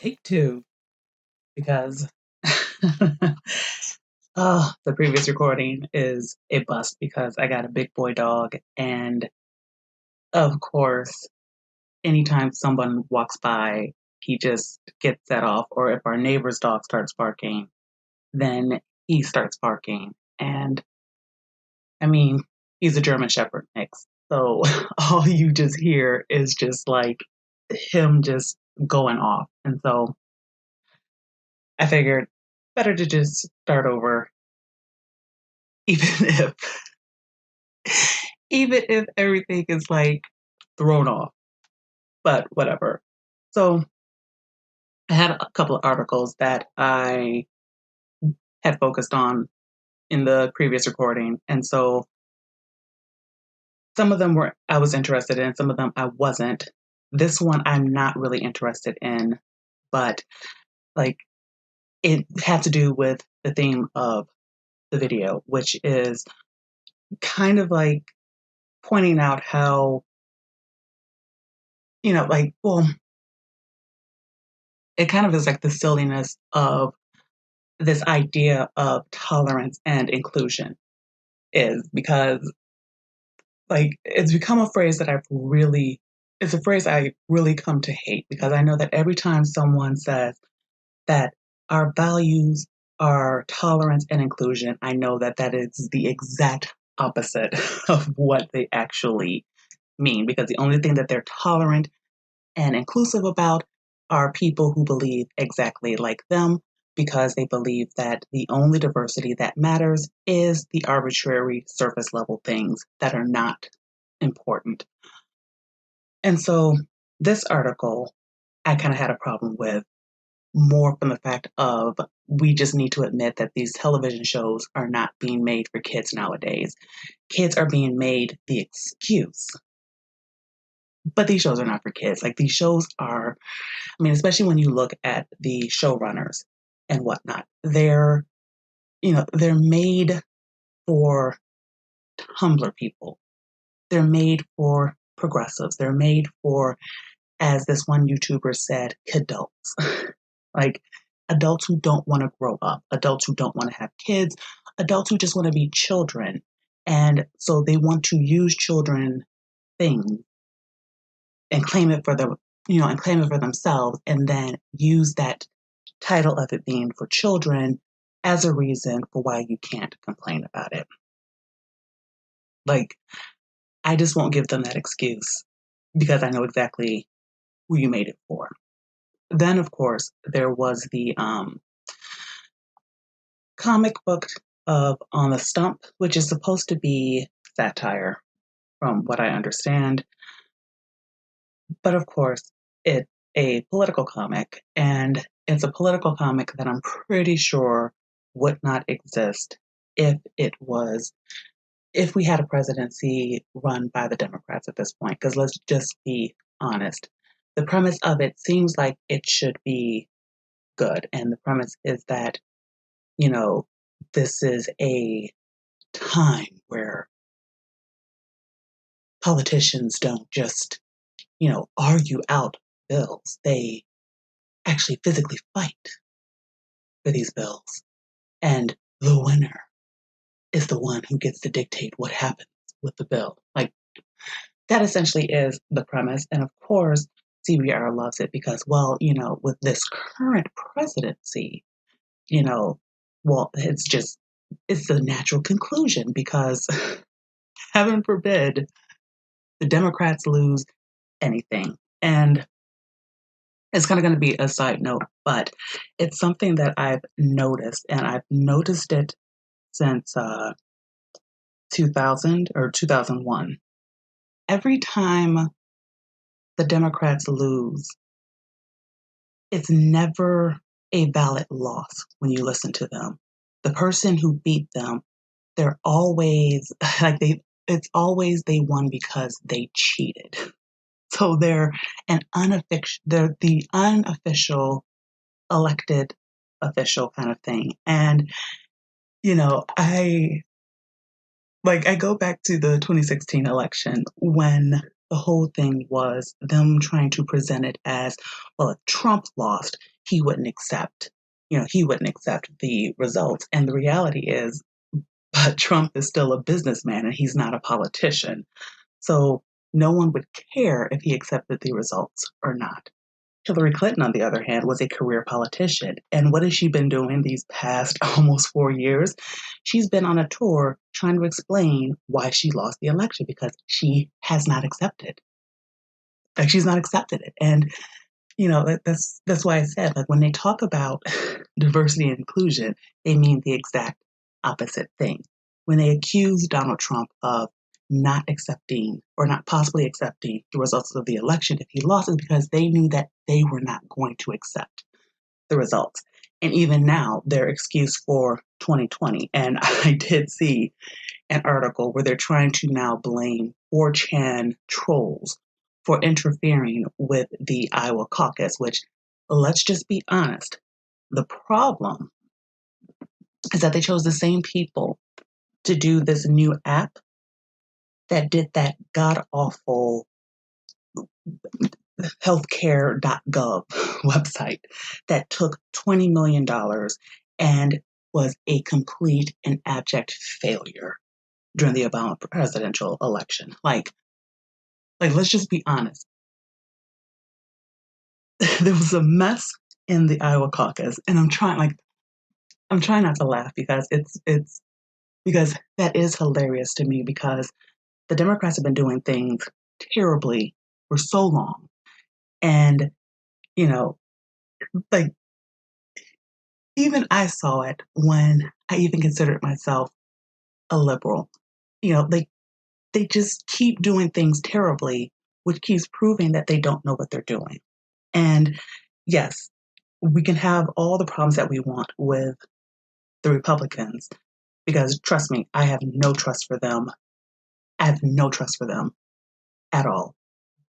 Take two, because the previous recording is a bust because I got a big boy dog, and of course, anytime someone walks by, he just gets set off. Or if our neighbor's dog starts barking, then he starts barking. And I mean, he's a German Shepherd mix. So all you just hear is just like him just going off. And so I figured better to just start over, even if even if everything is like thrown off, but whatever. So I had a couple of articles that I had focused on in the previous recording. And so some of them were I was interested in, some of them I wasn't. This one I'm not really interested in, but like it had to do with the theme of the video, which is kind of like pointing out how, well, it kind of is like the silliness of this idea of tolerance and inclusion is because it's become a phrase that it's a phrase I really come to hate, because I know that every time someone says that our values are tolerance and inclusion, I know that that is the exact opposite of what they actually mean, because the only thing that they're tolerant and inclusive about are people who believe exactly like them, because they believe that the only diversity that matters is the arbitrary surface level things that are not important. And so this article, I kind of had a problem with, more from the fact of we just need to admit that these television shows are not being made for kids nowadays. Kids are being made the excuse. But these shows are not for kids. Like, these shows are, I mean, especially when you look at the showrunners and whatnot, they're made for Tumblr people. They're made for progressives. They're made for, as this one YouTuber said, kidults. Like, adults who don't want to grow up, adults who don't want to have kids, adults who just want to be children. And so they want to use children things and claim it for them, and claim it for themselves, and then use that title of it being for children as a reason for why you can't complain about it. Like, I just won't give them that excuse, because I know exactly who you made it for. Then, of course, there was the comic book of On the Stump, which is supposed to be satire, from what I understand. But of course, it's a political comic, and it's a political comic that I'm pretty sure would not exist if we had a presidency run by the Democrats at this point. Because let's just be honest. The premise of it seems like it should be good. And the premise is that, this is a time where politicians don't just, argue out bills. They actually physically fight for these bills. And the winner is the one who gets to dictate what happens with the bill. Like, that essentially is the premise. And of course, CBR loves it because, well, with this current presidency, it's the natural conclusion, because heaven forbid the Democrats lose anything. And it's kind of going to be a side note, but it's something that I've noticed, and I've noticed it since 2000 or 2001. Every time the Democrats lose, it's never a valid loss when you listen to them. The person who beat them, they're always it's always they won because they cheated. So they're they're the unofficial elected official kind of thing. And I go back to the 2016 election, when the whole thing was them trying to present it as, well, if Trump lost, he wouldn't accept, he wouldn't accept the results. And the reality is, but Trump is still a businessman and he's not a politician. So no one would care if he accepted the results or not. Hillary Clinton, on the other hand, was a career politician. And what has she been doing these past almost 4 years? She's been on a tour trying to explain why she lost the election because she has not accepted. Like she's not accepted it. And that's why I said, like, when they talk about diversity and inclusion, they mean the exact opposite thing. When they accuse Donald Trump of not accepting or not possibly accepting the results of the election if he lost, it because they knew that they were not going to accept the results. And even now, their excuse for 2020, and I did see an article where they're trying to now blame 4chan trolls for interfering with the Iowa caucus, which, let's just be honest, the problem is that they chose the same people to do this new app that did that god awful healthcare.gov website that took $20 million and was a complete and abject failure during the Obama presidential election. Like let's just be honest. There was a mess in the Iowa caucus, and I'm trying not to laugh because it's because that is hilarious to me because the Democrats have been doing things terribly for so long. And, you know, like even I saw it when I even considered myself a liberal. They just keep doing things terribly, which keeps proving that they don't know what they're doing. And yes, we can have all the problems that we want with the Republicans because trust me, I have no trust for them. I have no trust for them at all.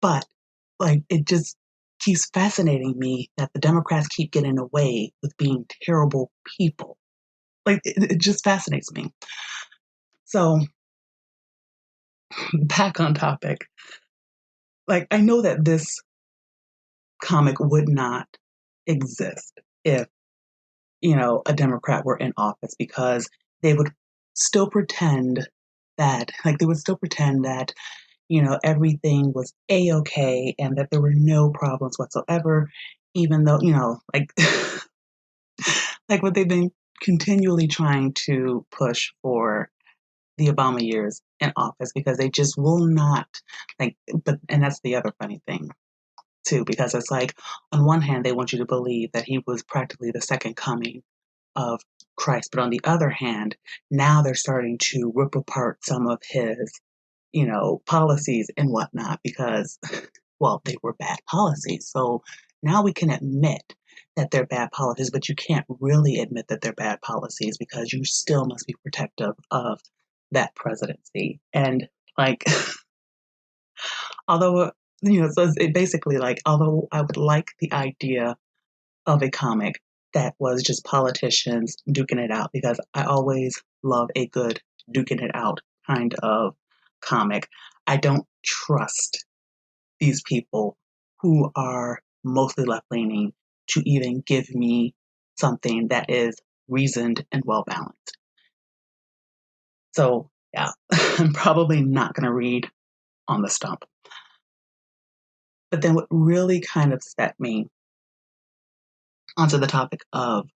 But like it just keeps fascinating me that the Democrats keep getting away with being terrible people. Like it just fascinates me. So back on topic. Like I know that this comic would not exist if, a Democrat were in office because they would still pretend that everything was a-okay and that there were no problems whatsoever, even though, like, like what they've been continually trying to push for the Obama years in office because they just will not, and that's the other funny thing too, because it's like, on one hand, they want you to believe that he was practically the second coming of Christ, but on the other hand, now they're starting to rip apart some of his policies and whatnot because, well, they were bad policies. So now we can admit that they're bad policies, but you can't really admit that they're bad policies because you still must be protective of that presidency. And like, although, so it basically like, although I would like the idea of a comic that was just politicians duking it out because I always love a good duking it out kind of comic. I don't trust these people who are mostly left leaning to even give me something that is reasoned and well balanced. So, yeah, I'm probably not going to read On the Stump. But then what really kind of set me onto the topic of,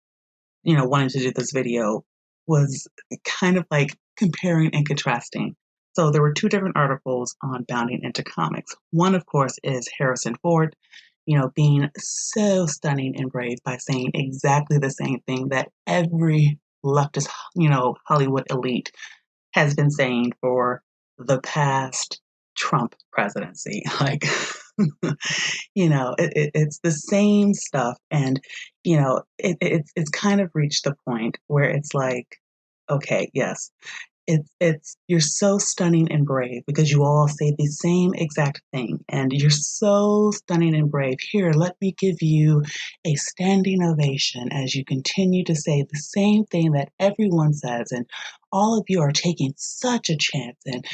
wanting to do this video was kind of like comparing and contrasting. So there were two different articles on bounding into comics. One, of course, is Harrison Ford, being so stunning and brave by saying exactly the same thing that every leftist, Hollywood elite has been saying for the past Trump presidency. Like, it's the same stuff. And, it's kind of reached the point where it's like, okay, yes, it's you're so stunning and brave because you all say the same exact thing and you're so stunning and brave. Here, let me give you a standing ovation as you continue to say the same thing that everyone says, and all of you are taking such a chance, and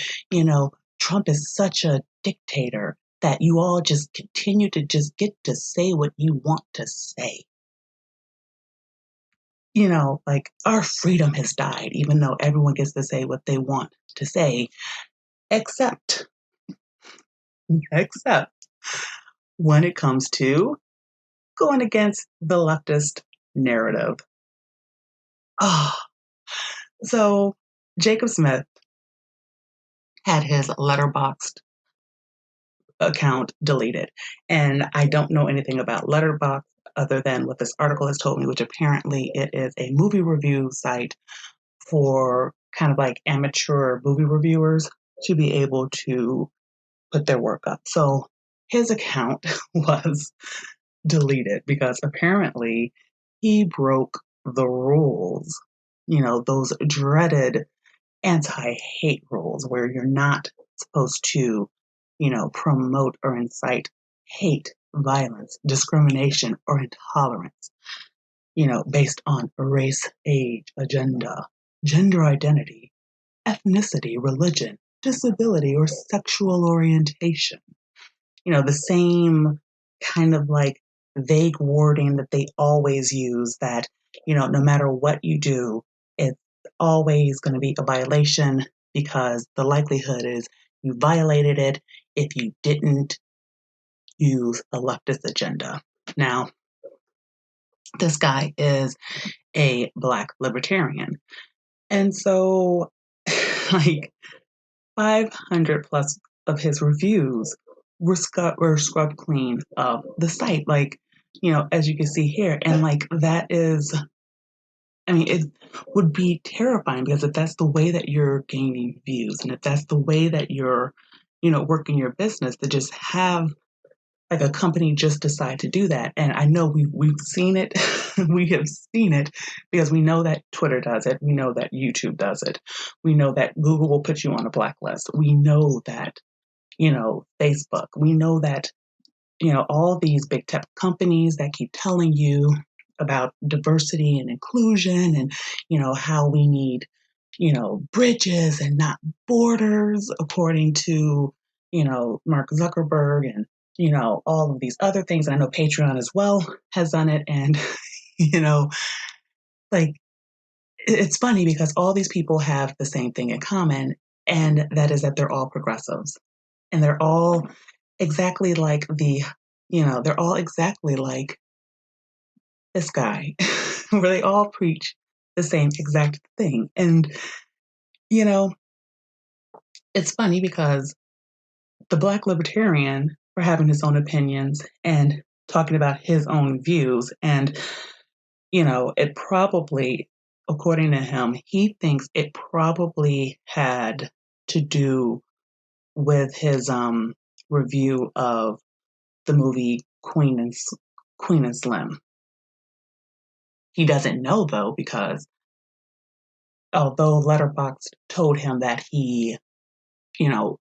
Trump is such a dictator that you all just continue to just get to say what you want to say. like our freedom has died, even though everyone gets to say what they want to say, except, except when it comes to going against the leftist narrative. Oh, so Jacob Smith had his Letterboxd account deleted. And I don't know anything about Letterboxd other than what this article has told me, which apparently it is a movie review site for kind of like amateur movie reviewers to be able to put their work up. So his account was deleted because apparently he broke the rules, those dreaded anti-hate rules where you're not supposed to, promote or incite hate, violence, discrimination, or intolerance, based on race, age, agenda, gender identity, ethnicity, religion, disability, or sexual orientation. The same kind of like vague wording that they always use that, no matter what you do, it's always going to be a violation because the likelihood is you violated it if you didn't use a leftist agenda. Now, this guy is a Black libertarian. And so, like, 500 plus of his reviews were scrubbed clean of the site, like, as you can see here. And, like, that is, I mean, it would be terrifying because if that's the way that you're gaining views and if that's the way that you're, working your business, to just have like a company just decide to do that. And I know we've seen it. We have seen it because we know that Twitter does it. We know that YouTube does it. We know that Google will put you on a blacklist. We know that, Facebook. We know that, all these big tech companies that keep telling you about diversity and inclusion and, how we need, bridges and not borders according to, Mark Zuckerberg and, all of these other things. And I know Patreon as well has done it. And, you know, like it's funny because all these people have the same thing in common, and that is that they're all progressives. And they're all exactly like they're all exactly like this guy, where they all preach the same exact thing. And, you know, it's funny because the Black libertarian, for having his own opinions and talking about his own views, and, it probably, according to him, he thinks it probably had to do with his review of the movie Queen and Slim. He doesn't know though because although Letterboxd told him that he,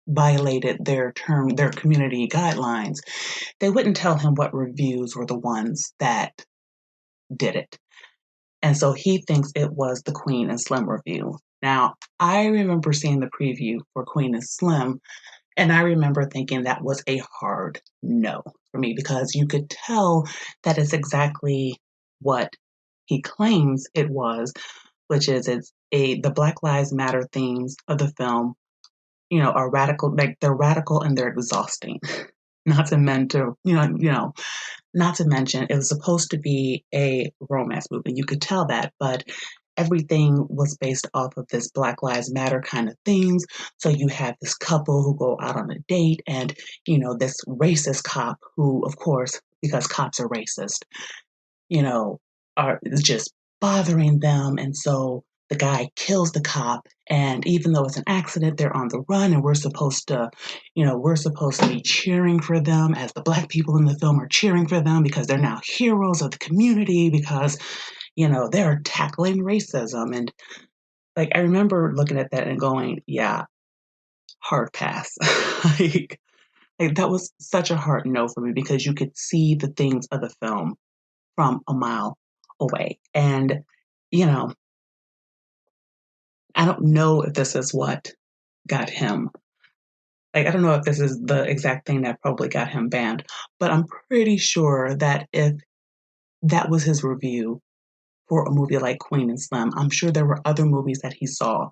violated their community guidelines, they wouldn't tell him what reviews were the ones that did it. And so he thinks it was the Queen and Slim review. Now, I remember seeing the preview for Queen and Slim, and I remember thinking that was a hard no for me because you could tell that it's exactly what he claims it was, which is the Black Lives Matter themes of the film, are radical, like they're radical and they're exhausting. Not to mention, not to mention it was supposed to be a romance movie. You could tell that, but everything was based off of this Black Lives Matter kind of themes. So you have this couple who go out on a date and, this racist cop who, of course, because cops are racist, you know, are just bothering them. And so the guy kills the cop. And even though it's an accident, they're on the run and we're supposed to be cheering for them as the Black people in the film are cheering for them because they're now heroes of the community because, they're tackling racism. And like, I remember looking at that and going, yeah, hard pass. like, like that was such a hard no for me because you could see the things of the film from a mile away. And, you know, I don't know if this is what got him. Like, I don't know if this is the exact thing that probably got him banned, but I'm pretty sure that if that was his review, for a movie like Queen and Slim. I'm sure there were other movies that he saw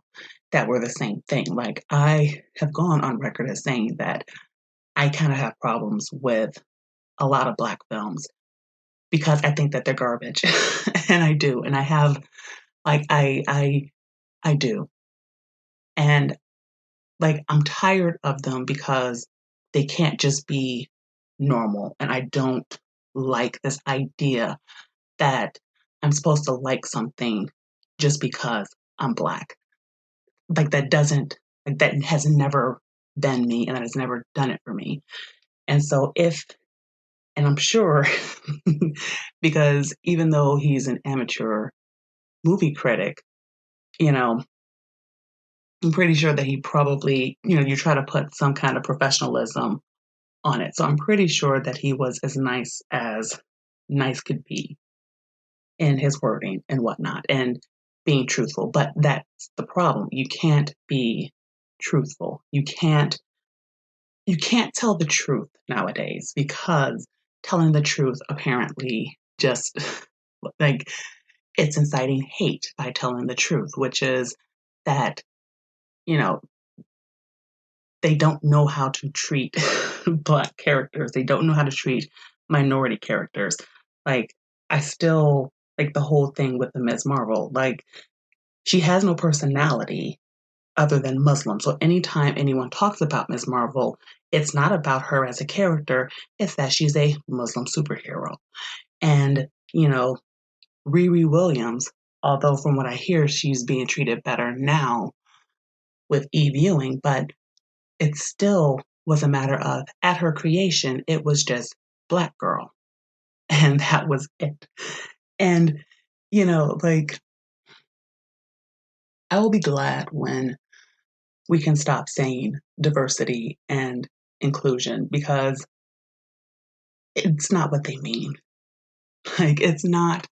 that were the same thing. Like, I have gone on record as saying that I kind of have problems with a lot of Black films because I think that they're garbage. And I do. And I have, like, I do. And, like, I'm tired of them because they can't just be normal. And I don't like this idea that I'm supposed to like something just because I'm Black. Like, that doesn't, like, that has never been me and that has never done it for me. And so if, and I'm sure, because even though he's an amateur movie critic, you know, I'm pretty sure that he probably, you try to put some kind of professionalism on it. So I'm pretty sure that he was as nice could be in his wording and whatnot and being truthful. But that's the problem. You can't be truthful. You can't tell the truth nowadays because telling the truth apparently just like it's inciting hate by telling the truth, which is that, you know, they don't know how to treat Black characters. They don't know how to treat minority characters. Like, I still like the whole thing with the Ms. Marvel. Like, she has no personality other than Muslim. So anytime anyone talks about Ms. Marvel, it's not about her as a character, it's that she's a Muslim superhero. And, Riri Williams, although from what I hear, she's being treated better now with Eve Ewing, but it still was a matter of, at her creation, it was just Black girl. And that was it. And, like, I will be glad when we can stop saying diversity and inclusion because it's not what they mean. Like, it's not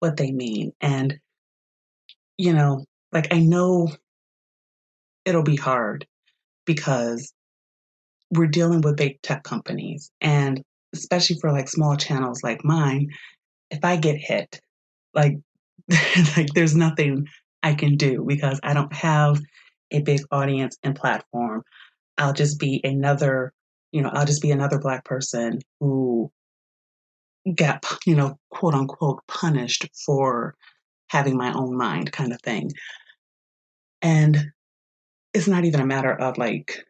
what they mean. And, like, I know it'll be hard because we're dealing with big tech companies. And especially for like small channels like mine, if I get hit, like, like there's nothing I can do because I don't have a big audience and platform. I'll just be another Black person who got, quote unquote, punished for having my own mind kind of thing. And it's not even a matter of like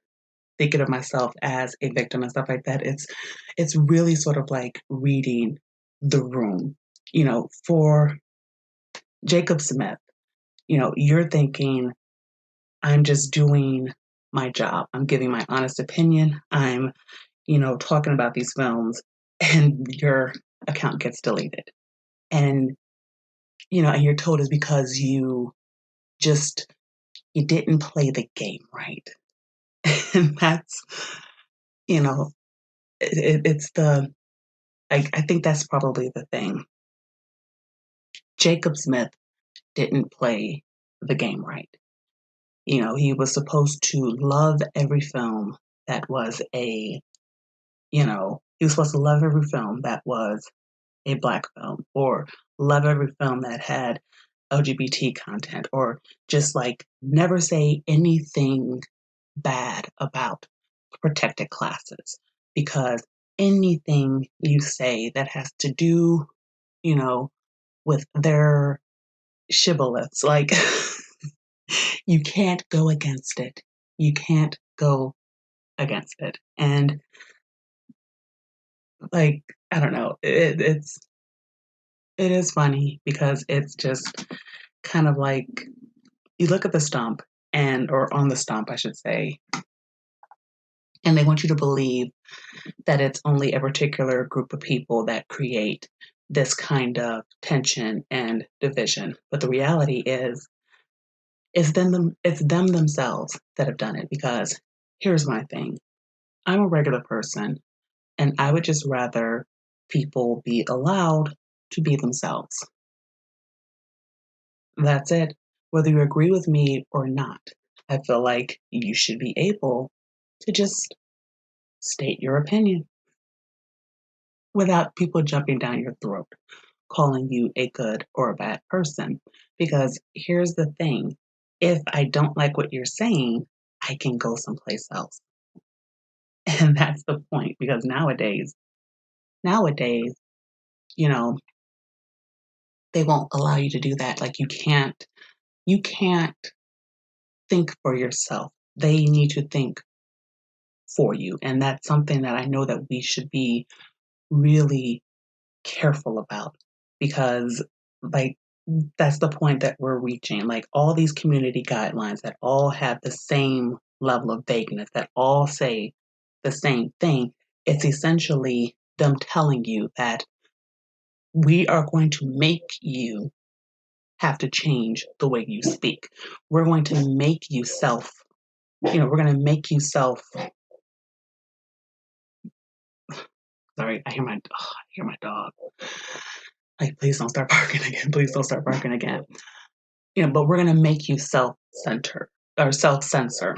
thinking of myself as a victim and stuff like that. It's really sort of like reading the room. For Jacob Smith, you're thinking, I'm just doing my job. I'm giving my honest opinion. I'm, talking about these films and your account gets deleted. And, and you're told it's because you didn't play the game right. And that's, you know, it's I think that's probably the thing. Jacob Smith didn't play the game right. He was supposed to love every film that was he was supposed to love every film that was a Black film or love every film that had LGBT content or just like never say anything bad about protected classes because anything you say that has to do, you know, with their shibboleths, like you can't go against it. You can't go against it. And like, I don't know, it is funny because it's just kind of like you look at the stump or on the stump, I should say, and they want you to believe that it's only a particular group of people that create this kind of tension and division. But the reality is, it's them themselves that have done it. Because here's my thing: I'm a regular person, and I would just rather people be allowed to be themselves. That's it. Whether you agree with me or not, I feel like you should be able to just state your opinion without people jumping down your throat. calling you a good or a bad person. Because here's the thing, if I don't like what you're saying, I can go someplace else. And that's the point because nowadays, you know, they won't allow you to do that. Like you can't think for yourself. They need to think for you. And that's something that I know that we should be really careful about because like that's the point that we're reaching. Like all these community guidelines that all have the same level of vagueness, that all say the same thing, it's essentially them telling you that we are going to make you have to change the way you speak. We're going to make you we're going to make you sorry, I hear my dog. Like, please don't start barking again. Please don't start barking again. But we're going to make you self-center or self-censor.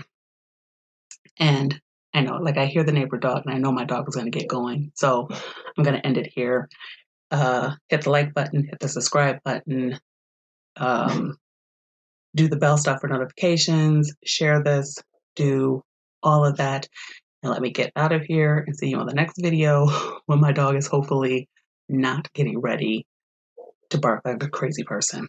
And I know, like I hear the neighbor dog and I know my dog is going to get going. So I'm going to end it here. Hit the like button, hit the subscribe button, um, do the bell stuff for notifications, share this, do all of that. And let me get out of here and see you on the next video when my dog is hopefully not getting ready to bark like a crazy person.